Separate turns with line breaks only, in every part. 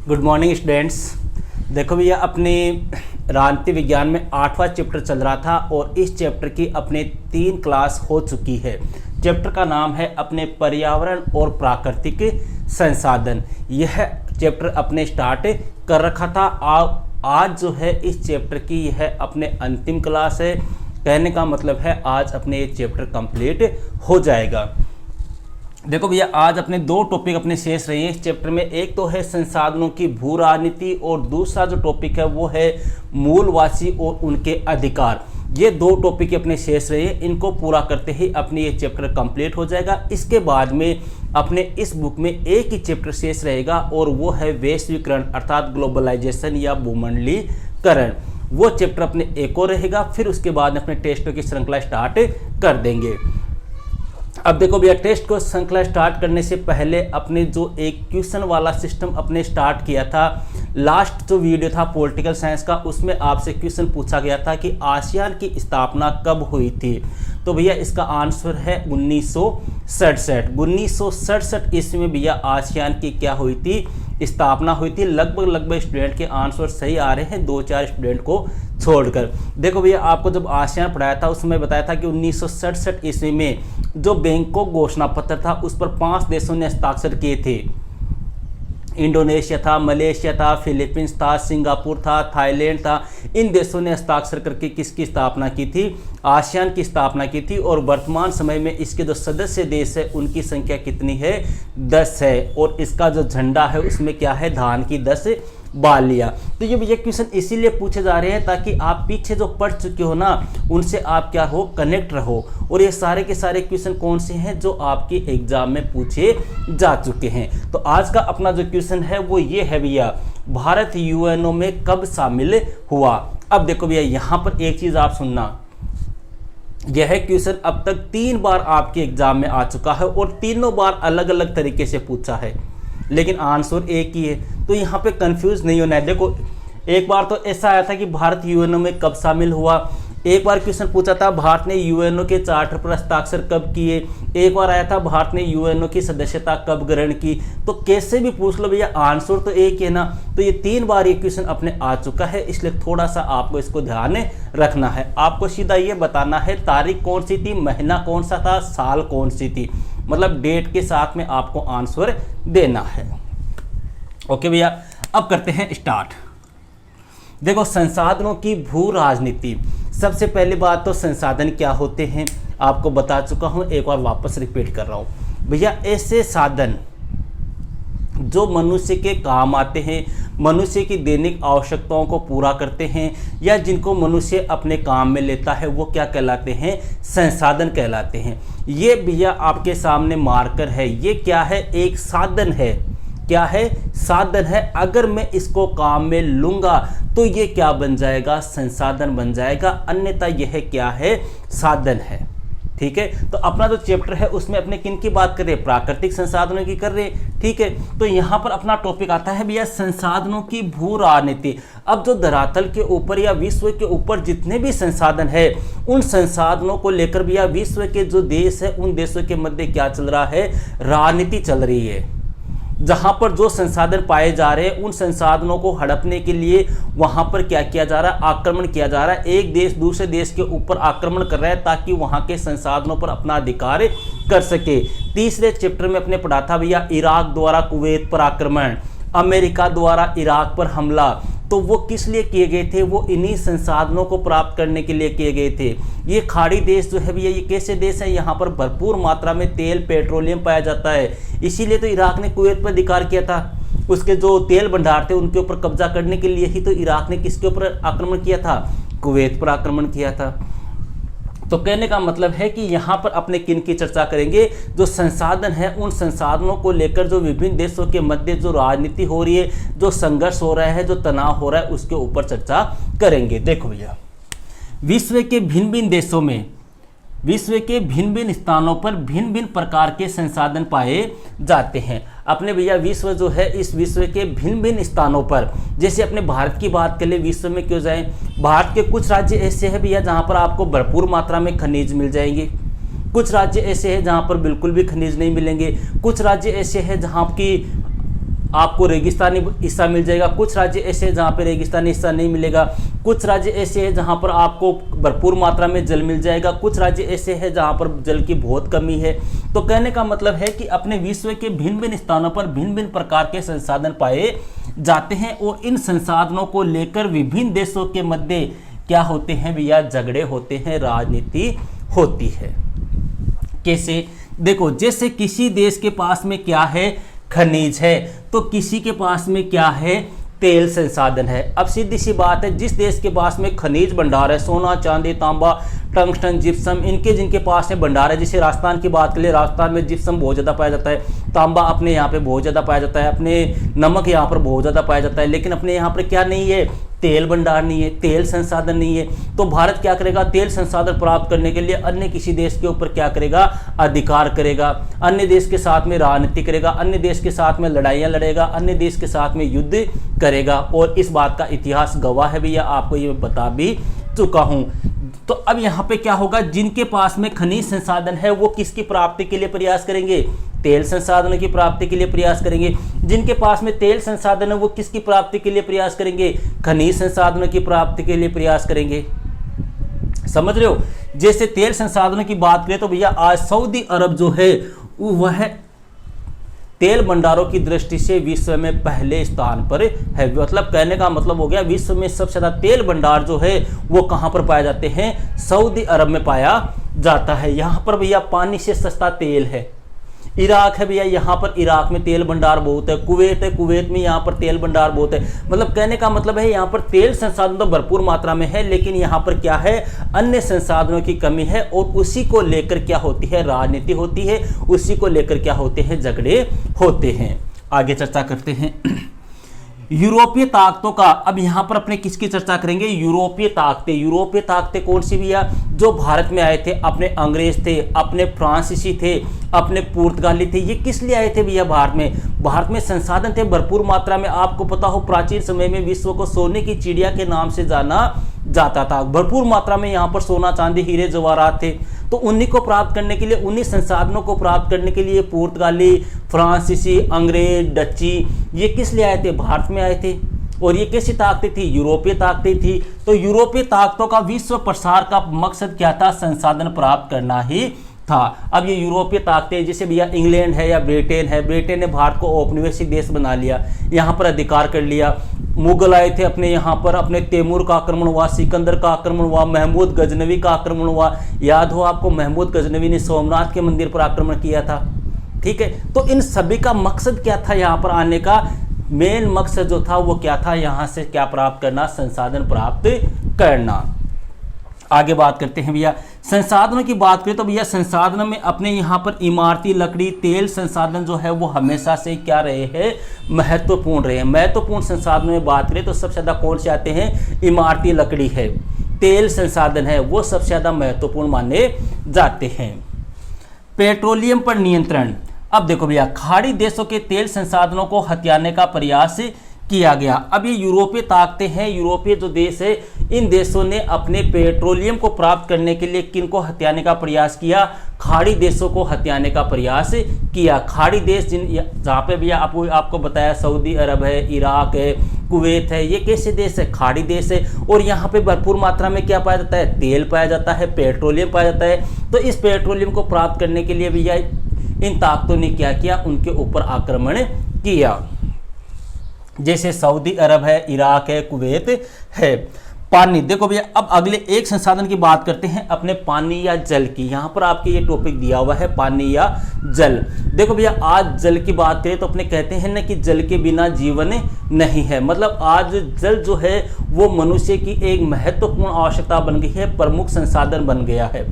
Good morning students. देखो भैया, अपने राजनीति विज्ञान में 8वां चैप्टर चल रहा था और इस चैप्टर की अपने 3 क्लास हो चुकी है। चैप्टर का नाम है अपने पर्यावरण और प्राकृतिक संसाधन। यह चैप्टर अपने स्टार्ट कर रखा था। आज जो है इस चैप्टर की यह अपने अंतिम क्लास है। कहने का मतलब है आज अपने ये चैप्टर कंप्लीट हो जाएगा। देखो भैया, आज अपने 2 टॉपिक अपने शेष रहे हैं इस चैप्टर में। एक तो है संसाधनों की भू राजनीति और दूसरा जो टॉपिक है वो है मूलवासी और उनके अधिकार। ये 2 टॉपिक अपने शेष रहे हैं। इनको पूरा करते ही अपने ये चैप्टर कंप्लीट हो जाएगा। इसके बाद में अपने इस बुक में एक ही चैप्टर शेष रहेगा और वो है वैश्वीकरण अर्थात ग्लोबलाइजेशन या भूमंडलीकरण। वो चैप्टर अपने एक और रहेगा। फिर उसके बाद अपने टेस्टों की श्रृंखला स्टार्ट कर देंगे। अब देखो भैया, टेस्ट को श्रृंखला स्टार्ट करने से पहले अपने जो एक क्वेश्चन वाला सिस्टम अपने स्टार्ट किया था, लास्ट जो वीडियो था पॉलिटिकल साइंस का, उसमें आपसे क्वेश्चन पूछा गया था कि आसियान की स्थापना कब हुई थी। तो भैया इसका आंसर है 1967। 1967 ईस्वी में भैया आसियान की क्या हुई थी, स्थापना हुई थी। लगभग स्टूडेंट के आंसर सही आ रहे हैं, 2-4 स्टूडेंट को छोड़कर। देखो भैया, आपको जब आसियान पढ़ाया था उसमें बताया था कि 1967 ईस्वी में जो बैंकॉक घोषणा पत्र था उस पर 5 देशों ने हस्ताक्षर किए थे। इंडोनेशिया था, मलेशिया था, फिलीपींस था, सिंगापुर था, थाईलैंड था। इन देशों ने हस्ताक्षर करके किसकी स्थापना की थी, आसियान की स्थापना की थी। और वर्तमान समय में इसके जो सदस्य देश है उनकी संख्या कितनी है, 10 है। और इसका जो झंडा है उसमें क्या है, धान की 10 बालियां। तो ये क्वेश्चन इसीलिए पूछे जा रहे हैं ताकि आप पीछे जो पढ़ चुके हो ना उनसे आप क्या हो, कनेक्ट रहो। और ये सारे के सारे क्वेश्चन कौन से हैं जो आपके एग्जाम में पूछे जा चुके हैं। तो आज का अपना जो क्वेश्चन है वो ये है भैया, भारत यूएनओ में कब शामिल हुआ। अब देखो भैया, यहां पर एक चीज आप सुनना, यह क्वेश्चन अब तक 3 बार आपके एग्जाम में आ चुका है और तीनों बार अलग अलग तरीके से पूछा है, लेकिन आंसर एक ही है। तो यहाँ पे कंफ्यूज नहीं होना है। देखो, एक बार तो ऐसा आया था कि भारत यूएनओ में कब शामिल हुआ। एक बार क्वेश्चन पूछा था भारत ने यूएनओ के चार्टर पर हस्ताक्षर कब किए। एक बार आया था भारत ने यूएनओ की सदस्यता कब ग्रहण की। तो कैसे भी पूछ लो भैया, आंसर तो एक ही है ना। तो ये 3 बार ये क्वेश्चन अपने आ चुका है, इसलिए थोड़ा सा आपको इसको ध्यान रखना है। आपको सीधा ये बताना है तारीख कौन सी थी, महीना कौन सा था, साल कौन सी थी, मतलब डेट के साथ में आपको आंसर देना है। ओके भैया, अब करते हैं स्टार्ट। देखो, संसाधनों की भू राजनीति। सबसे पहली बात तो संसाधन क्या होते हैं आपको बता चुका हूं, एक बार वापस रिपीट कर रहा हूं भैया। ऐसे साधन जो मनुष्य के काम आते हैं, मनुष्य की दैनिक आवश्यकताओं को पूरा करते हैं, या जिनको मनुष्य अपने काम में लेता है, वो क्या कहलाते हैं, संसाधन कहलाते हैं। ये भैया आपके सामने मार्कर है, ये क्या है, एक साधन है। क्या है, साधन है। अगर मैं इसको काम में लूंगा तो ये क्या बन जाएगा, संसाधन बन जाएगा, अन्यथा यह क्या है, साधन है। ठीक है, तो अपना जो चैप्टर है उसमें अपने किन की बात कर रहे हैं, प्राकृतिक संसाधनों की कर रहे हैं। ठीक है, तो यहां पर अपना टॉपिक आता है भैया संसाधनों की भू राजनीति। अब जो धरातल के ऊपर या विश्व के ऊपर जितने भी संसाधन है, उन संसाधनों को लेकर भैया विश्व के जो देश है उन देशों के मध्य क्या चल रहा है, राजनीति चल रही है। जहां पर जो संसाधन पाए जा रहे हैं उन संसाधनों को हड़पने के लिए वहां पर क्या किया जा रहा है, आक्रमण किया जा रहा है। एक देश दूसरे देश के ऊपर आक्रमण कर रहा है ताकि वहां के संसाधनों पर अपना अधिकार कर सके। तीसरे चैप्टर में अपने पढ़ा था भैया इराक द्वारा कुवैत पर आक्रमण, अमेरिका द्वारा इराक पर हमला। तो वो किस लिए किए गए थे, वो इन्हीं संसाधनों को प्राप्त करने के लिए किए गए थे। ये खाड़ी देश जो है भैया, ये कैसे देश है, यहाँ पर भरपूर मात्रा में तेल पेट्रोलियम पाया जाता है। इसीलिए तो इराक ने कुवैत पर अधिकार किया था। उसके जो तेल भंडार थे उनके ऊपर कब्जा करने के लिए ही तो इराक ने किसके ऊपर आक्रमण किया था, कुवैत पर आक्रमण किया था। तो कहने का मतलब है कि यहाँ पर अपने किन की चर्चा करेंगे, जो संसाधन है उन संसाधनों को लेकर जो विभिन्न देशों के मध्य जो राजनीति हो रही है, जो संघर्ष हो रहा है, जो तनाव हो रहा है, उसके ऊपर चर्चा करेंगे। देखो भैया, विश्व के भिन्न भिन्न देशों में, विश्व के भिन्न भिन्न स्थानों पर भिन्न भिन्न प्रकार के संसाधन पाए जाते हैं। अपने भैया विश्व जो है, इस विश्व के भिन्न भिन्न स्थानों पर, जैसे अपने भारत की बात कर ले, विश्व में क्यों जाएं, भारत के कुछ राज्य ऐसे हैं भैया जहां पर आपको भरपूर मात्रा में खनिज मिल जाएंगे। कुछ राज्य ऐसे हैं जहां पर बिल्कुल भी खनिज नहीं मिलेंगे। कुछ राज्य ऐसे हैं जहां की आपको रेगिस्तानी हिस्सा मिल जाएगा, कुछ राज्य ऐसे हैं जहाँ पे रेगिस्तानी हिस्सा नहीं मिलेगा, कुछ राज्य ऐसे हैं जहाँ पर आपको भरपूर मात्रा में जल मिल जाएगा, कुछ राज्य ऐसे हैं जहाँ पर जल की बहुत कमी है। तो कहने का मतलब है कि अपने विश्व के भिन्न भिन्न स्थानों पर भिन्न भिन्न प्रकार के संसाधन पाए जाते हैं और इन संसाधनों को लेकर विभिन्न देशों के मध्य क्या होते हैं भैया, झगड़े होते हैं, राजनीति होती है। कैसे? देखो, जैसे किसी देश के पास में क्या है, खनिज है, तो किसी के पास में क्या है, तेल संसाधन है। अब सीधी सी बात है, जिस देश के पास में खनिज भंडार है, सोना चांदी तांबा टंगस्टन जिप्सम, इनके जिनके पास में भंडार है, जैसे राजस्थान की बात करें, राजस्थान में जिप्सम बहुत ज़्यादा पाया जाता है, तांबा अपने यहाँ पे बहुत ज़्यादा पाया जाता है, अपने नमक यहाँ पर बहुत ज़्यादा पाया जाता है, लेकिन अपने यहाँ पर क्या नहीं है, तेल भंडार नहीं है, तेल संसाधन नहीं है। तो भारत क्या करेगा, तेल संसाधन प्राप्त करने के लिए अन्य किसी देश के ऊपर क्या करेगा, अधिकार करेगा, अन्य देश के साथ में राजनीति करेगा, अन्य देश के साथ में लड़ाइयाँ लड़ेगा, अन्य देश के साथ में युद्ध करेगा। और इस बात का इतिहास गवाह है भैया, आपको ये बता भी चुका हूँ। तो अब यहाँ पे क्या होगा, जिनके पास में खनिज संसाधन है वो किसकी प्राप्ति के लिए प्रयास करेंगे, तेल संसाधनों की प्राप्ति के लिए प्रयास करेंगे। जिनके पास में तेल संसाधन है वो किसकी प्राप्ति के लिए प्रयास करेंगे, खनिज संसाधनों की प्राप्ति के लिए प्रयास करेंगे। समझ रहे हो? जैसे तेल संसाधनों की बात करें तो भैया आज सऊदी अरब जो है वह तेल भंडारों की दृष्टि से विश्व में पहले स्थान पर है। मतलब कहने का मतलब हो गया, विश्व में सबसे ज्यादा तेल भंडार जो है वो कहां पर पाए जाते हैं, सऊदी अरब में पाया जाता है। यहां पर भैया पानी से सस्ता तेल है। इराक है भैया, यहाँ पर इराक में तेल भंडार बहुत है। कुवैत है, कुवैत में यहाँ पर तेल भंडार बहुत है। मतलब कहने का मतलब है यहाँ पर तेल संसाधन तो भरपूर मात्रा में है, लेकिन यहाँ पर क्या है, अन्य संसाधनों की कमी है और उसी को लेकर क्या होती है, राजनीति होती है, उसी को लेकर क्या होते हैं, झगड़े होते हैं। आगे चर्चा करते हैं यूरोपीय ताकतों का। अब यहाँ पर अपने किसकी चर्चा करेंगे, यूरोपीय ताकतें। यूरोपीय ताकतें कौन सी भैया, जो भारत में आए थे, अपने अंग्रेज थे, अपने फ्रांसीसी थे, अपने पुर्तगाली थे। ये किस लिए आए थे भैया भारत में? भारत में संसाधन थे भरपूर मात्रा में। आपको पता हो प्राचीन समय में विश्व को सोने की चिड़िया के नाम से जाना जाता था। भरपूर मात्रा में यहाँ पर सोना चांदी हीरे जवाहरात थे। तो उन्हीं को प्राप्त करने के लिए, उन्हीं संसाधनों को प्राप्त करने के लिए पुर्तगाली, फ्रांसीसी, अंग्रेज, डच्ची ये किस लिए आए थे, भारत में आए थे। और ये कैसी ताकतें थी, यूरोपीय ताकतें थी। तो यूरोपीय ताकतों का विश्व प्रसार का मकसद क्या था, संसाधन प्राप्त करना ही था। अब ये यूरोपीय ताकतें जैसे भैया इंग्लैंड है या ब्रिटेन है, ब्रिटेन ने भारत को औपनिवेशिक देश बना लिया, यहाँ पर अधिकार कर लिया। मुगल आए थे अपने यहाँ पर, अपने तैमूर का आक्रमण हुआ, सिकंदर का आक्रमण हुआ, महमूद गजनवी का आक्रमण हुआ। याद हो आपको, महमूद गजनवी ने सोमनाथ के मंदिर पर आक्रमण किया था। ठीक है, तो इन सभी का मकसद क्या था, यहाँ पर आने का मेन मकसद जो था वो क्या था, यहाँ से क्या प्राप्त करना, संसाधन प्राप्त करना। आगे बात करते हैं भैया संसाधनों की बात करें तो भैया संसाधनों में अपने यहाँ पर इमारती लकड़ी, तेल संसाधन जो है वो हमेशा से क्या रहे हैं, महत्वपूर्ण रहे हैं। महत्वपूर्ण संसाधनों में बात करें तो सबसे ज़्यादा कौन से आते हैं, इमारती लकड़ी है, तेल संसाधन है, वो सबसे ज़्यादा महत्वपूर्ण माने जाते हैं। पेट्रोलियम पर नियंत्रण। अब देखो भैया, खाड़ी देशों के तेल संसाधनों को हथियाने का प्रयास किया गया। अब ये यूरोपीय ताकतें हैं, यूरोपीय जो देश है, इन देशों ने अपने पेट्रोलियम को प्राप्त करने के लिए किन को हथियाने का प्रयास किया, खाड़ी देशों को हथियाने का प्रयास किया। खाड़ी देश जहाँ पे भैया आपको बताया, सऊदी अरब है, इराक है, कुवैत है, ये कैसे देश है, खाड़ी देश है। और यहाँ पे भरपूर मात्रा में क्या पाया जाता है, तेल पाया जाता है, पेट्रोलियम पाया जाता है। तो इस पेट्रोलियम को प्राप्त करने के लिए भैया इन ताकतों ने क्या किया, उनके ऊपर आक्रमण किया। जैसे सऊदी अरब है, इराक है, कुवैत है। पानी, देखो भैया अब अगले एक संसाधन की बात करते हैं, अपने पानी या जल की। यहाँ पर आपके ये टॉपिक दिया हुआ है, पानी या जल। देखो भैया आज जल की बात करें तो अपने कहते हैं ना कि जल के बिना जीवन नहीं है। मतलब आज जल जो है वो मनुष्य की एक महत्वपूर्ण आवश्यकता बन गई है, प्रमुख संसाधन बन गया है।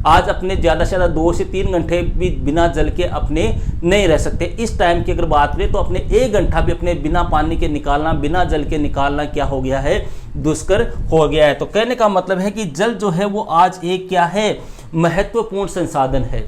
आज अपने ज़्यादा से ज़्यादा 2 से 3 घंटे भी बिना जल के अपने नहीं रह सकते। इस टाइम की अगर बात करें तो अपने 1 घंटा भी अपने बिना पानी के निकालना, बिना जल के निकालना क्या हो गया है, दुष्कर हो गया है। तो कहने का मतलब है कि जल जो है वो आज एक क्या है, महत्वपूर्ण संसाधन है,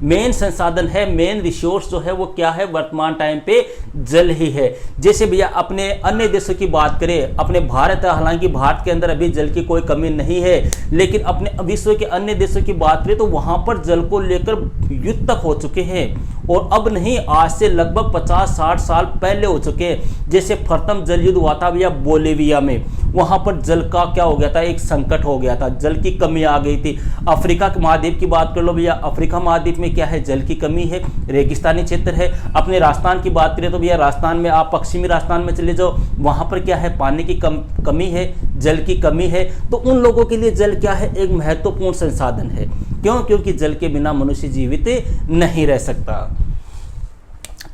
मेन संसाधन है, मेन रिसोर्स जो है वो क्या है, वर्तमान टाइम पे जल ही है। जैसे भैया अपने अन्य देशों की बात करें, अपने भारत, हालांकि भारत के अंदर अभी जल की कोई कमी नहीं है, लेकिन अपने विश्व के अन्य देशों की बात करें तो वहां पर जल को लेकर युद्ध तक हो चुके हैं और अब नहीं, आज से लगभग 50-60 साल पहले हो चुके हैं। जैसे प्रथम जल युद्ध हुआ था भैया बोलिविया में, वहां पर जल का क्या हो गया था, एक संकट हो गया था, जल की कमी आ गई थी। अफ्रीका के महाद्वीप की बात कर लो भैया, अफ्रीका महाद्वीप में क्या है, जल की कमी है, रेगिस्तानी क्षेत्र है। अपने राजस्थान की बात करें तो भैया राजस्थान में, आप पश्चिमी राजस्थान में चले जाओ, वहां पर क्या है, पानी की कमी है, जल की कमी है। तो उन लोगों के लिए जल क्या है, एक महत्वपूर्ण संसाधन है। क्यों? क्योंकि जल के बिना मनुष्य जीवित नहीं रह सकता।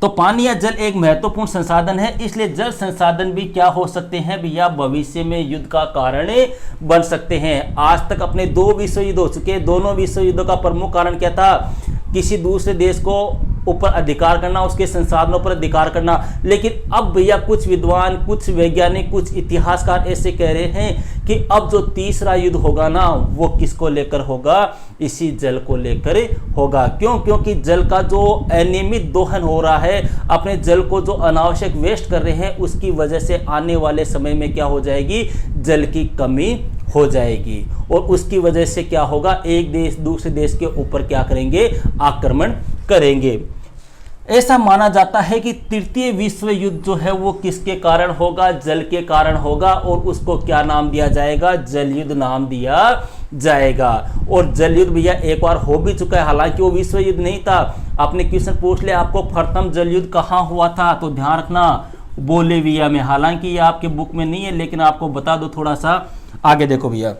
तो पानी या जल एक महत्वपूर्ण संसाधन है, इसलिए जल संसाधन भी क्या हो सकते हैं भैया, भविष्य में युद्ध का कारण बन सकते हैं। आज तक अपने 2 विश्व युद्ध हो चुके हैं, दोनों विश्व युद्धों का प्रमुख कारण क्या था, किसी दूसरे देश को ऊपर अधिकार करना, उसके संसाधनों पर अधिकार करना। लेकिन अब भैया कुछ विद्वान, कुछ वैज्ञानिक, कुछ इतिहासकार ऐसे कह रहे हैं कि अब जो तीसरा युद्ध होगा ना, वो किसको लेकर होगा, इसी जल को लेकर होगा। क्यों? क्योंकि जल का जो अनियमित दोहन हो रहा है, अपने जल को जो अनावश्यक वेस्ट कर रहे हैं, उसकी वजह से आने वाले समय में क्या हो जाएगी, जल की कमी हो जाएगी। और उसकी वजह से क्या होगा, एक देश दूसरे देश के ऊपर क्या करेंगे, आक्रमण करेंगे। ऐसा माना जाता है कि तृतीय विश्व युद्ध जो है वो किसके कारण होगा, जल के कारण होगा। और उसको क्या नाम दिया जाएगा, जल युद्ध नाम दिया जाएगा। और जल युद्ध भैया एक बार हो भी चुका है, हालांकि वो विश्व युद्ध नहीं था। आपने क्वेश्चन पूछ लिया आपको प्रथम जल युद्ध कहाँ हुआ था, तो ध्यान रखना बोलिविया में। हालांकि ये आपके बुक में नहीं है, लेकिन आपको बता दो थोड़ा सा आगे देखो भैया।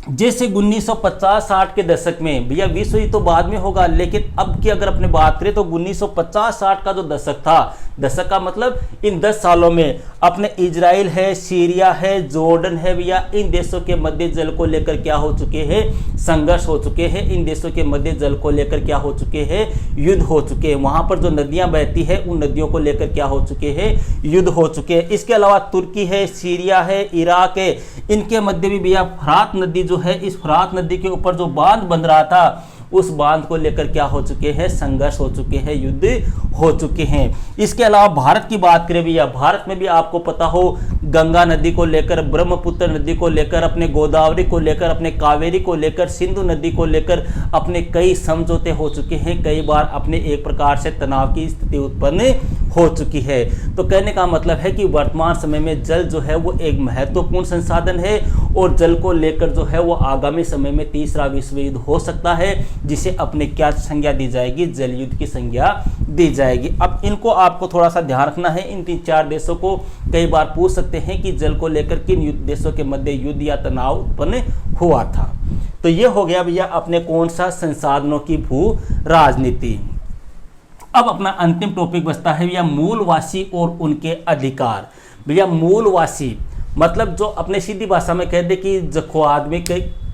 जैसे 1950-60 के दशक में भैया, विश्व युद्ध तो बाद में होगा, लेकिन अब की अगर अपने बात करें तो 1950-60 का जो दशक था, दशक का मतलब इन 10 सालों में अपने इजराइल है, सीरिया है, जॉर्डन है भैया, इन देशों के मध्य जल को लेकर क्या हो चुके हैं, संघर्ष हो चुके हैं। इन देशों के मध्य जल को लेकर क्या हो चुके हैं, युद्ध हो चुके हैं। वहां पर जो नदियां बहती है, उन नदियों को लेकर क्या हो चुके हैं, युद्ध हो चुके हैं। इसके अलावा तुर्की है, सीरिया है, इराक है, इनके मध्य भी भैया फरात नदी जो है, इस फरात नदी के ऊपर जो बांध बन रहा था, उस बांध को लेकर क्या हो चुके हैं, संघर्ष हो चुके हैं, युद्ध हो चुके हैं। इसके अलावा भारत की बात करें भैया, भारत में भी आपको पता हो, गंगा नदी को लेकर, ब्रह्मपुत्र नदी को लेकर, अपने गोदावरी को लेकर, अपने कावेरी को लेकर, सिंधु नदी को लेकर अपने कई समझौते हो चुके हैं। कई बार अपने एक प्रकार से तनाव की स्थिति उत्पन्न हो चुकी है। तो कहने का मतलब है कि वर्तमान समय में जल जो है वो एक महत्वपूर्ण संसाधन है, और जल को लेकर जो है वो आगामी समय में तीसरा विश्व युद्ध हो सकता है, जिसे अपने क्या संज्ञा दी जाएगी, जल युद्ध की संज्ञा दी जाएगी। अब इनको आपको थोड़ा सा ध्यान रखना है, इन 3-4 देशों को कई बार पूछ सकते हैं कि जल को लेकर किन देशों के मध्य युद्ध या तनाव उत्पन्न हुआ था। तो ये हो गया भैया अपने कौन सा, संसाधनों की भू राजनीति। अब अपना अंतिम टॉपिक बचता है भैया मूलवासी और उनके अधिकार। भैया मूलवासी मतलब जो अपने सीधी भाषा में कह दे कि जखो आदमी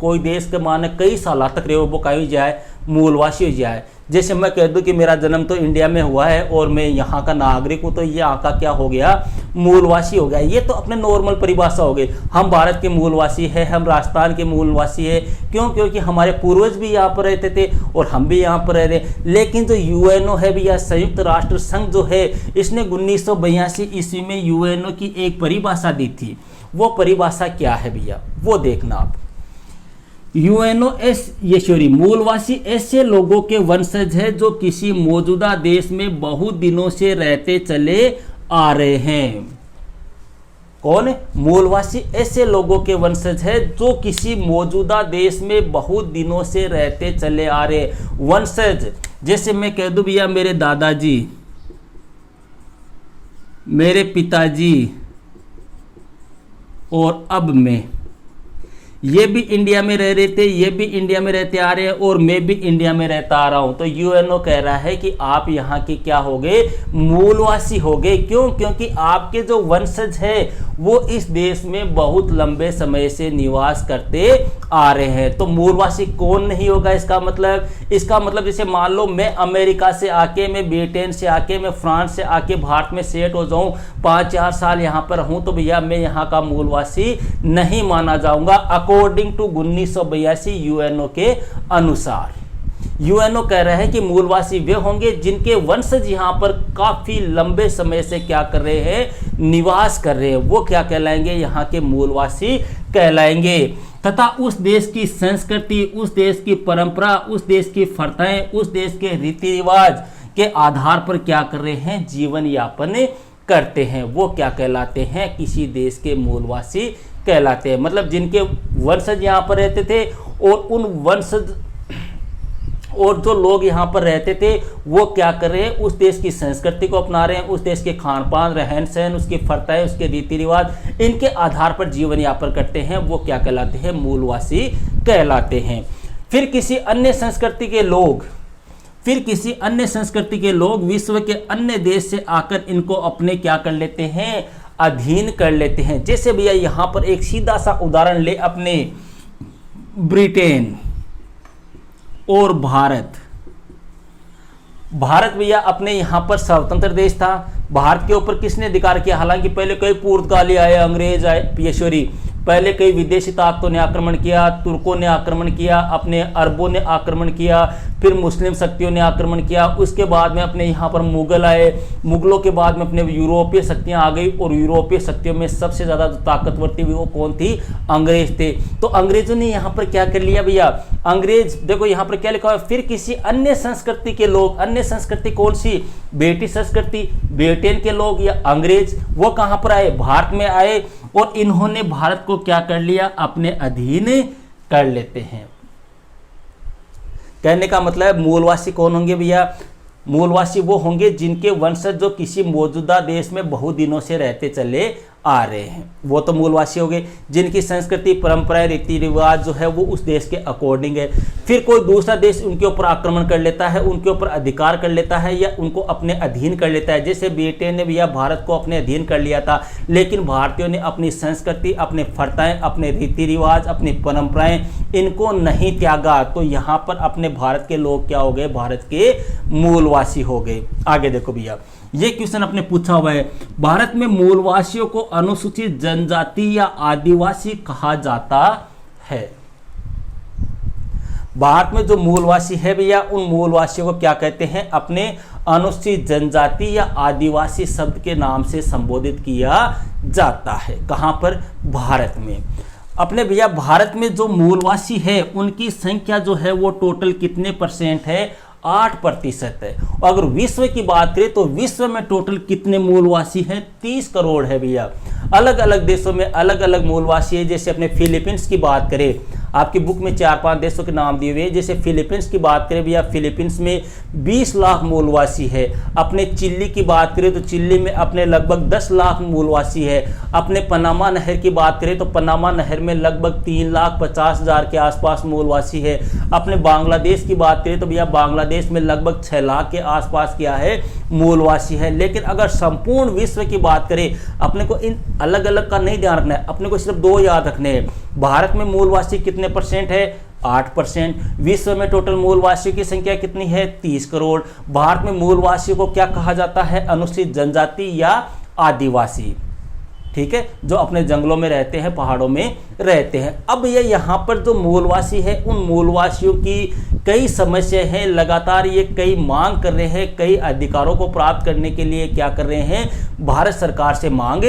कोई देश के माने कई साल तक रेव बोकाई जाए, मूलवासी हो जाए। जैसे मैं कह दूं कि मेरा जन्म तो इंडिया में हुआ है और मैं यहाँ का नागरिक हूँ, तो ये यहाँ का क्या हो गया, मूलवासी हो गया। ये तो अपने नॉर्मल परिभाषा हो गई। हम भारत के मूलवासी है, हम राजस्थान के मूलवासी है। क्यों? क्योंकि हमारे पूर्वज भी यहाँ पर रहते थे और हम भी यहाँ पर रह रहे। लेकिन जो यूएनओ है भैया, संयुक्त राष्ट्र संघ जो है, इसने 1982 ईस्वी में यूएनओ की एक परिभाषा दी थी। वो परिभाषा क्या है भैया, वो देखना आप। यूएनओ मूलवासी ऐसे लोगों के वंशज है जो किसी मौजूदा देश में बहुत दिनों से रहते चले आ रहे हैं। कौन है? मूलवासी ऐसे लोगों के वंशज है जो किसी मौजूदा देश में बहुत दिनों से रहते चले आ रहे। वंशज जैसे मैं कह दूं भैया, मेरे दादाजी, मेरे पिताजी और अब मैं, ये भी इंडिया में रह रहे थे, ये भी इंडिया में रहते आ रहे हैं और मैं भी इंडिया में रहता आ रहा हूं। तो यूएनओ कह रहा है कि आप यहाँ के क्या हो गए, मूलवासी हो गए। क्यों? क्योंकि आपके जो वंशज है वो इस देश में बहुत लंबे समय से निवास करते आ रहे हैं। तो मूलवासी कौन नहीं होगा, इसका मतलब जैसे मान लो मैं अमेरिका से आके, मैं ब्रिटेन से आके, मैं फ्रांस से आके भारत में सेट हो जाऊं, 5-4 साल यहाँ पर हूं, तो भैया मैं यहाँ का मूलवासी नहीं माना जाऊंगा। अकॉर्डिंग टू 1982 यूएनओ के अनुसार यूएनओ कह रहा है कि मूलवासी वे होंगे जिनके वंशज यहाँ पर काफी लंबे समय से क्या कर रहे हैं, निवास कर रहे हैं। वो क्या कहलाएंगे, यहाँ के मूलवासी कहलाएंगे। तथा उस देश की संस्कृति, उस देश की परंपरा, उस देश की प्रथाएं, उस देश के रीति रिवाज के आधार पर क्या कर रहे हैं, जीवन यापन करते हैं, वो क्या कहलाते हैं, किसी देश के मूलवासी कहलाते हैं। मतलब जिनके वंशज यहाँ पर रहते थे और उन वंशज और जो लोग यहाँ पर रहते थे वो क्या कर रहे हैं, उस देश की संस्कृति को अपना रहे हैं, उस देश के खान पान, रहन सहन, उसकी प्रथाएं, उसके रीति रिवाज, इनके आधार पर जीवन यापन करते हैं, वो क्या कहलाते हैं, मूलवासी कहलाते हैं। फिर किसी अन्य संस्कृति के लोग विश्व के अन्य देश से आकर इनको अपने क्या कर लेते हैं, अधीन कर लेते हैं। जैसे भैया यहाँ पर एक सीधा सा उदाहरण ले, अपने ब्रिटेन और भारत भैया अपने यहाँ पर स्वतंत्र देश था। भारत के ऊपर किसने अधिकार किया, हालांकि पहले कई पुर्तगाली आए, अंग्रेज आए, पहले कई विदेशी ताकतों ने आक्रमण किया, तुर्कों ने आक्रमण किया, अपने अरबों ने आक्रमण किया, फिर मुस्लिम शक्तियों ने आक्रमण किया, उसके बाद में अपने यहाँ पर मुगल आए, मुगलों के बाद में अपने यूरोपीय शक्तियाँ आ गई, और यूरोपीय शक्तियों में सबसे ज़्यादा जो ताकतवर थी वो कौन थी, अंग्रेज थे। तो अंग्रेजों ने यहाँ पर क्या कर लिया भैया, अंग्रेज, देखो यहाँ पर क्या लिखा हुआ है, फिर किसी अन्य संस्कृति के लोग, अन्य संस्कृति कौन सी, ब्रिटिश संस्कृति, ब्रिटेन के लोग या अंग्रेज, वो कहाँ पर आए, भारत में आए, और इन्होंने भारत को क्या कर लिया, अपने अधीन कर लेते हैं। कहने का मतलब मूलवासी कौन होंगे भैया, मूलवासी वो होंगे जिनके वंशज जो किसी मौजूदा देश में बहुत दिनों से रहते चले आ रहे हैं, वो तो मूलवासी हो गए, जिनकी संस्कृति, परंपराएं, रीति रिवाज जो है वो उस देश के अकॉर्डिंग है। फिर कोई दूसरा देश उनके ऊपर आक्रमण कर लेता है, उनके ऊपर अधिकार कर लेता है या उनको अपने अधीन कर लेता है। जैसे ब्रिटेन ने भैया भारत को अपने अधीन कर लिया था, लेकिन भारतीयों ने अपनी संस्कृति, अपने प्रथाएं, अपने रीति रिवाज, अपनी परंपराएं, इनको नहीं त्यागा। तो यहाँ पर अपने भारत के लोग क्या हो गए, भारत के मूलवासी हो गए। आगे देखो भैया, ये क्वेश्चन अपने पूछा हुआ है, भारत में मूलवासियों को अनुसूचित जनजाति या आदिवासी कहा जाता है। भारत में जो मूलवासी है भैया, उन मूलवासियों को क्या कहते हैं, अपने अनुसूचित जनजाति या आदिवासी शब्द के नाम से संबोधित किया जाता है। कहां पर, भारत में। अपने भैया भारत में जो मूलवासी है उनकी संख्या जो है वो टोटल कितने परसेंट है, 8% है। अगर विश्व की बात करें तो विश्व में टोटल कितने मूलवासी हैं, 30 करोड़ है भैया। अलग अलग देशों में अलग अलग मूलवासी है। जैसे अपने फिलीपींस की बात करें, आपकी बुक में 4-5 देशों के नाम दिए हुए हैं। जैसे फिलीपींस की बात करें भैया, फिलीपींस में 20 लाख मूलवासी है। अपने चिल्ली की बात करें तो चिल्ली में अपने लगभग 10 लाख मूलवासी है। अपने पनामा नहर की बात करें तो पनामा नहर में लगभग 3,50,000 के आसपास मूलवासी है। अपने बांग्लादेश की बात करें तो भैया बांग्लादेश में लगभग 6 लाख के आसपास क्या है, मूलवासी है। लेकिन अगर संपूर्ण विश्व की बात करें, अपने को इन अलग अलग का नहीं ध्यान रखना है, अपने को सिर्फ 2 याद रखने हैं। भारत में मूलवासी कितने परसेंट है, 8%। विश्व में टोटल मूलवासियों की संख्या कितनी है, 30 करोड़। भारत में मूलवासियों को क्या कहा जाता है, अनुसूचित जनजाति या आदिवासी, ठीक है, जो अपने जंगलों में रहते हैं, पहाड़ों में रहते हैं। अब ये यहाँ पर जो मूलवासी है, उन मूलवासियों की कई समस्याएं हैं, लगातार ये कई मांग कर रहे हैं, कई अधिकारों को प्राप्त करने के लिए क्या कर रहे हैं, भारत सरकार से मांग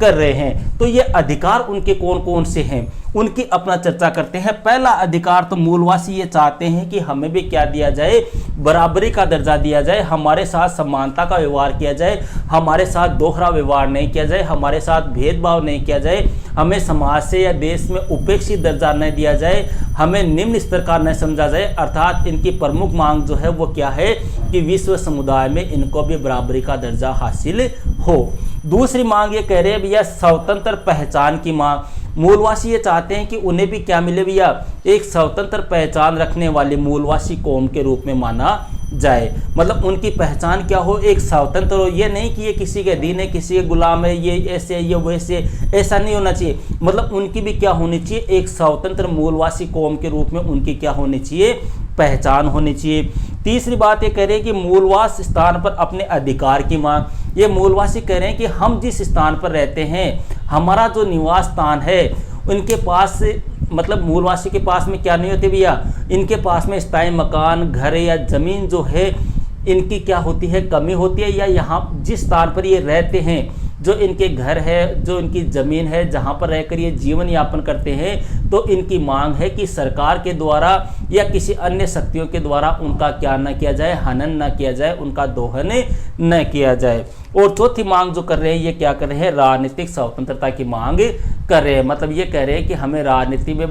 कर रहे हैं। तो ये अधिकार उनके कौन कौन से हैं, उनकी अपना चर्चा करते हैं। पहला अधिकार तो मूलवासी ये चाहते हैं कि हमें भी क्या दिया जाए, बराबरी का दर्जा दिया जाए, हमारे साथ समानता का व्यवहार किया जाए, हमारे साथ दोहरा व्यवहार नहीं किया जाए, हमारे साथ भेदभाव नहीं किया जाए, हमें समाज से या देश में उपेक्षित दर्जा नहीं दिया जाए, हमें निम्न स्तर का न समझा जाए। अर्थात इनकी प्रमुख मांग जो है वो क्या है कि विश्व समुदाय में इनको भी बराबरी का दर्जा हासिल हो। दूसरी मांग ये कह रहे हैं भैया स्वतंत्र पहचान की मांग। मूलवासी ये चाहते हैं कि उन्हें भी क्या मिले भैया, एक स्वतंत्र पहचान रखने वाले मूलवासी कौम के रूप में माना जाए। मतलब उनकी पहचान क्या हो, एक स्वतंत्र हो। ये नहीं कि ये किसी के अधीन है, किसी के गुलाम है, ये ऐसे है, ये वैसे, ऐसा नहीं होना चाहिए। मतलब उनकी भी क्या होनी चाहिए, एक स्वतंत्र मूलवासी कौम के रूप में उनकी क्या होनी चाहिए, पहचान होनी चाहिए। तीसरी बात ये कह रहे हैं कि मूलवास स्थान पर अपने अधिकार की मांग। ये मूलवासी कह रहे हैं कि हम जिस स्थान पर रहते हैं, हमारा जो निवास स्थान है, उनके पास मतलब मूलवासी के पास में क्या नहीं होते भैया, इनके पास में स्थायी मकान, घर या जमीन जो है इनकी क्या होती है, कमी होती है, या यहाँ जिस स्थान पर ये रहते हैं जो इनके घर है, जो इनकी ज़मीन है, जहाँ पर रहकर ये जीवन यापन करते हैं, तो इनकी मांग है कि सरकार के द्वारा या किसी अन्य शक्तियों के द्वारा उनका क्या न किया जाए, हनन न किया जाए, उनका दोहन न किया जाए। और चौथी मांग जो कर रहे हैं, ये क्या कर रहे हैं, राजनीतिक स्वतंत्रता की मांग कर रहे हैं। मतलब ये कह रहे हैं कि हमें राजनीति में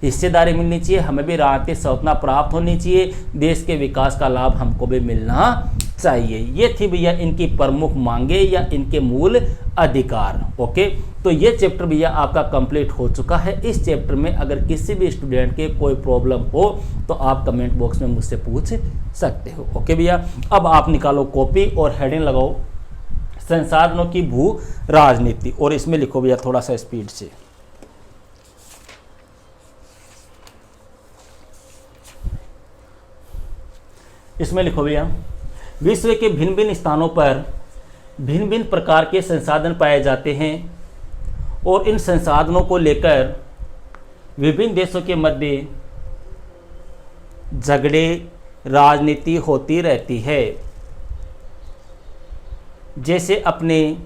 हिस्सेदारी मिलनी चाहिए, हमें भी राजनीतिक स्वतंत्रता प्राप्त होनी चाहिए, देश के विकास का लाभ हमको भी मिलना चाहिए। ये थी भैया इनकी प्रमुख मांगे या इनके मूल अधिकार। ओके, तो ये चैप्टर भैया आपका कंप्लीट हो चुका है। इस चैप्टर में अगर किसी भी स्टूडेंट के कोई प्रॉब्लम हो तो आप कमेंट बॉक्स में मुझसे पूछ सकते हो। ओके भैया, अब आप निकालो कॉपी और हेडिंग लगाओ संसाधनों की भू राजनीति, और इसमें लिखो भैया थोड़ा सा स्पीड से। इसमें लिखो भैया, विश्व के भिन्न भिन्न स्थानों पर भिन्न भिन्न प्रकार के संसाधन पाए जाते हैं और इन संसाधनों को लेकर विभिन्न देशों के मध्य झगड़े, राजनीति होती रहती है। जैसे अपने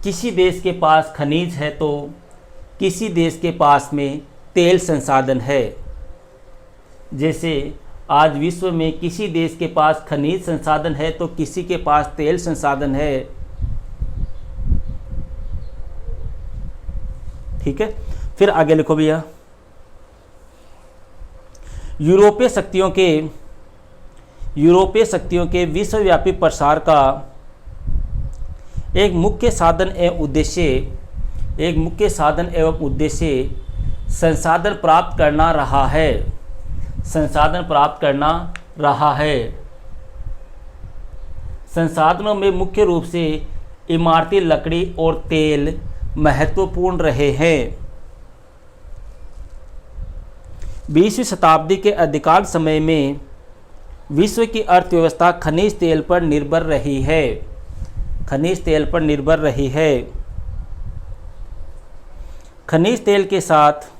किसी देश के पास खनिज है तो किसी देश के पास में तेल संसाधन है। जैसे आज विश्व में किसी देश के पास खनिज संसाधन है तो किसी के पास तेल संसाधन है। ठीक है, फिर आगे लिखो भैया, यूरोपीय शक्तियों के विश्वव्यापी प्रसार का एक मुख्य साधन एवं उद्देश्य संसाधन प्राप्त करना रहा है। संसाधनों में मुख्य रूप से इमारती लकड़ी और तेल महत्वपूर्ण रहे हैं। 20वीं शताब्दी के अधिकांश समय में विश्व की अर्थव्यवस्था खनिज तेल पर निर्भर रही है। खनिज तेल के साथ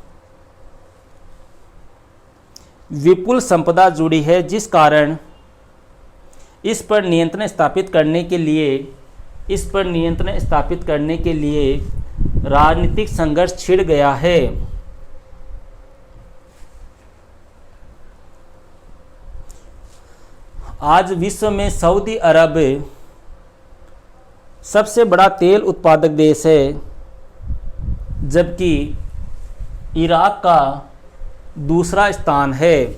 विपुल संपदा जुड़ी है, जिस कारण इस पर नियंत्रण स्थापित करने के लिए राजनीतिक संघर्ष छिड़ गया है। आज विश्व में सऊदी अरब सबसे बड़ा तेल उत्पादक देश है, जबकि इराक का दूसरा स्थान है।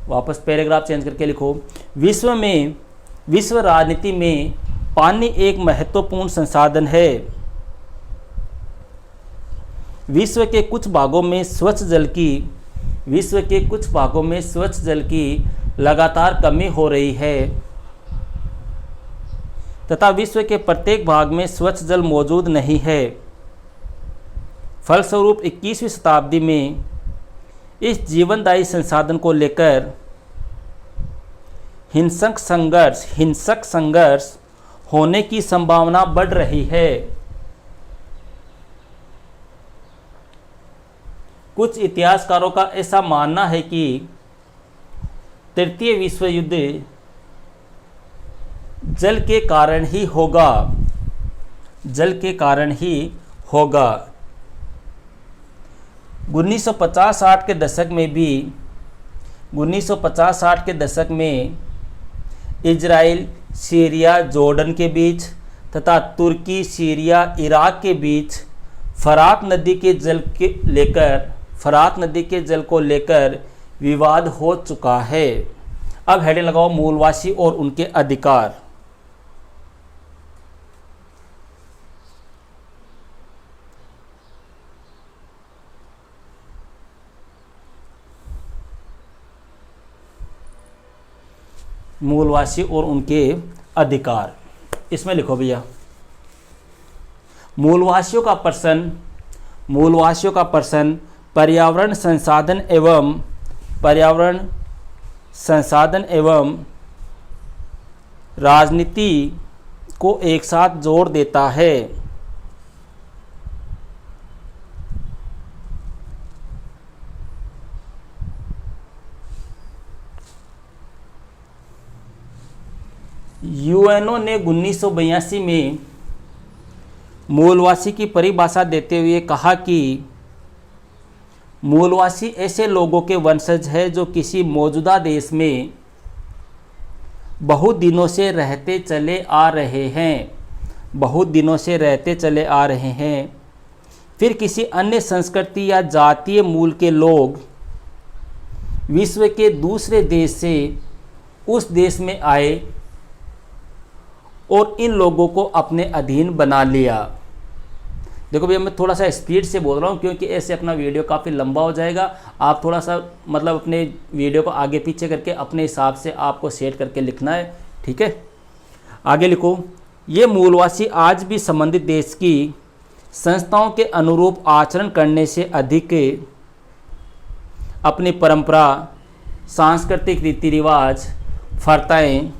वापस पैराग्राफ चेंज करके लिखो, विश्व राजनीति में पानी एक महत्वपूर्ण संसाधन है। विश्व के कुछ भागों में स्वच्छ जल की लगातार कमी हो रही है तथा विश्व के प्रत्येक भाग में स्वच्छ जल मौजूद नहीं है। फलस्वरूप 21वीं शताब्दी में इस जीवनदायी संसाधन को लेकर हिंसक संघर्ष होने की संभावना बढ़ रही है। कुछ इतिहासकारों का ऐसा मानना है कि तृतीय विश्व युद्ध जल के कारण ही होगा। 1950-60 के दशक में इजराइल, सीरिया, जॉर्डन के बीच तथा तुर्की, सीरिया, इराक के बीच फरात नदी के जल को लेकर विवाद हो चुका है। अब हेडिंग लगाओ, मूलवासी और उनके अधिकार। मूलवासी और उनके अधिकार, इसमें लिखो भैया, मूलवासियों का प्रश्न पर्यावरण संसाधन एवं राजनीति को एक साथ जोड़ देता है। यूएनओ ने 1982 में मूलवासी की परिभाषा देते हुए कहा कि मूलवासी ऐसे लोगों के वंशज है जो किसी मौजूदा देश में बहुत दिनों से रहते चले आ रहे हैं, बहुत दिनों से रहते चले आ रहे हैं, फिर किसी अन्य संस्कृति या जातीय मूल के लोग विश्व के दूसरे देश से उस देश में आए और इन लोगों को अपने अधीन बना लिया। देखो भैया मैं थोड़ा सा स्पीड से बोल रहा हूँ क्योंकि ऐसे अपना वीडियो काफ़ी लंबा हो जाएगा। आप थोड़ा सा मतलब अपने वीडियो को आगे पीछे करके अपने हिसाब से आपको सेट करके लिखना है, ठीक है। आगे लिखो, ये मूलवासी आज भी संबंधित देश की संस्थाओं के अनुरूप आचरण करने से अधिक अपनी परंपरा, सांस्कृतिक रीति रिवाज, प्रथाएं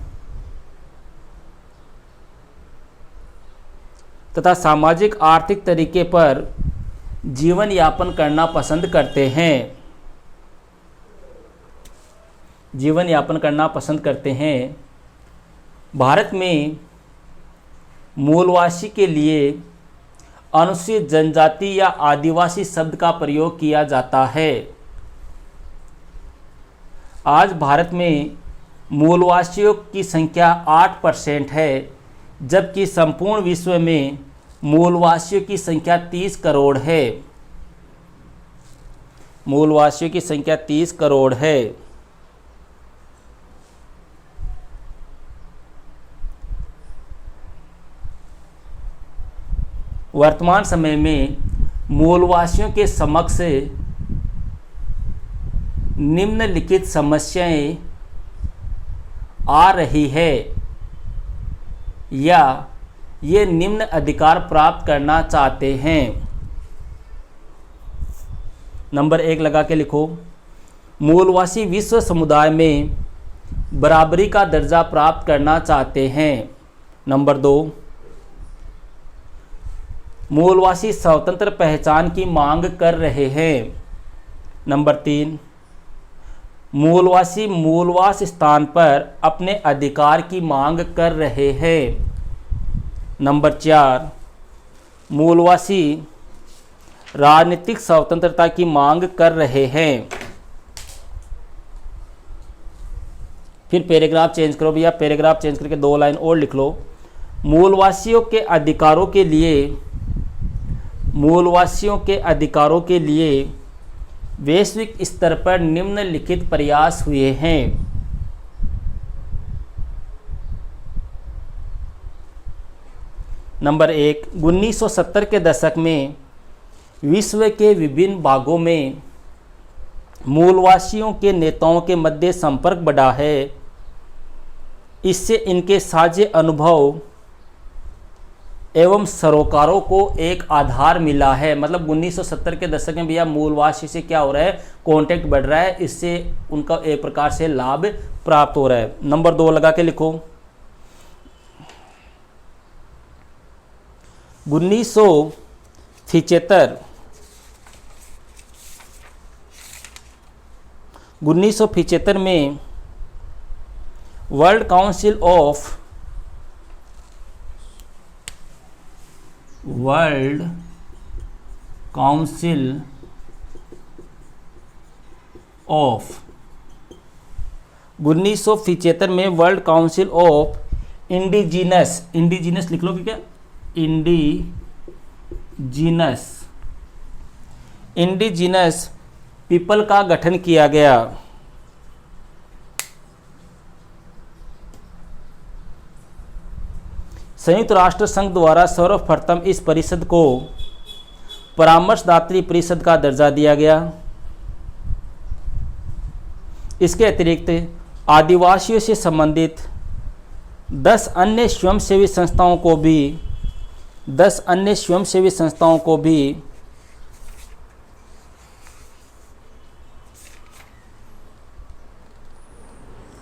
तथा सामाजिक आर्थिक तरीके पर जीवन यापन करना पसंद करते हैं, जीवन यापन करना पसंद करते हैं। भारत में मूलवासी के लिए अनुसूचित जनजाति या आदिवासी शब्द का प्रयोग किया जाता है। आज भारत में मूलवासियों की संख्या 8% है, जबकि संपूर्ण विश्व में मूलवासियों की संख्या 30 करोड़ है। मूलवासियों की संख्या 30 करोड़ है। वर्तमान समय में मूलवासियों के समक्ष निम्नलिखित समस्याएं आ रही है या ये निम्न अधिकार प्राप्त करना चाहते हैं। नंबर 1 लगा के लिखो, मूलवासी विश्व समुदाय में बराबरी का दर्जा प्राप्त करना चाहते हैं। नंबर 2, मूलवासी स्वतंत्र पहचान की मांग कर रहे हैं। नंबर 3, मूलवासी मूलवास स्थान पर अपने अधिकार की मांग कर रहे हैं। नंबर 4, मूलवासी राजनीतिक स्वतंत्रता की मांग कर रहे हैं। फिर पैराग्राफ चेंज करो भैया, पैराग्राफ चेंज करके 2 लाइन और लिख लो। मूलवासियों के अधिकारों के लिए, मूलवासियों के अधिकारों के लिए वैश्विक स्तर पर निम्नलिखित प्रयास हुए हैं। नंबर 1, 1970 के दशक में विश्व के विभिन्न भागों में मूलवासियों के नेताओं के मध्य संपर्क बढ़ा है। इससे इनके साझे अनुभव एवं सरोकारों को एक आधार मिला है। मतलब 1970 के दशक में भैया मूलवासी से क्या हो रहा है, कांटेक्ट बढ़ रहा है, इससे उनका एक प्रकार से लाभ प्राप्त हो रहा है। नंबर 2 लगा के लिखो, 1975 में वर्ल्ड काउंसिल ऑफ 1975 में वर्ल्ड काउंसिल ऑफ इंडिजीनस लिख लो क्या, इंडिजीनस पीपल का गठन किया गया। संयुक्त राष्ट्र संघ द्वारा सर्वप्रथम इस परिषद को परामर्शदात्री परिषद का दर्जा दिया गया। इसके अतिरिक्त आदिवासियों से संबंधित 10 अन्य स्वयंसेवी संस्थाओं को भी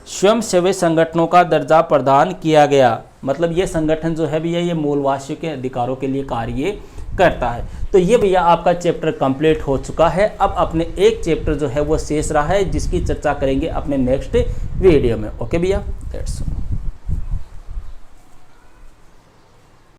स्वयंसेवी संगठनों का दर्जा प्रदान किया गया। मतलब ये संगठन जो है भैया ये मूलवासियों के अधिकारों के लिए कार्य करता है। तो ये भैया आपका चैप्टर कंप्लीट हो चुका है। अब अपने एक चैप्टर जो है वो शेष रहा है जिसकी चर्चा करेंगे अपने नेक्स्ट वीडियो में। ओके भैया, दैट्स ऑल।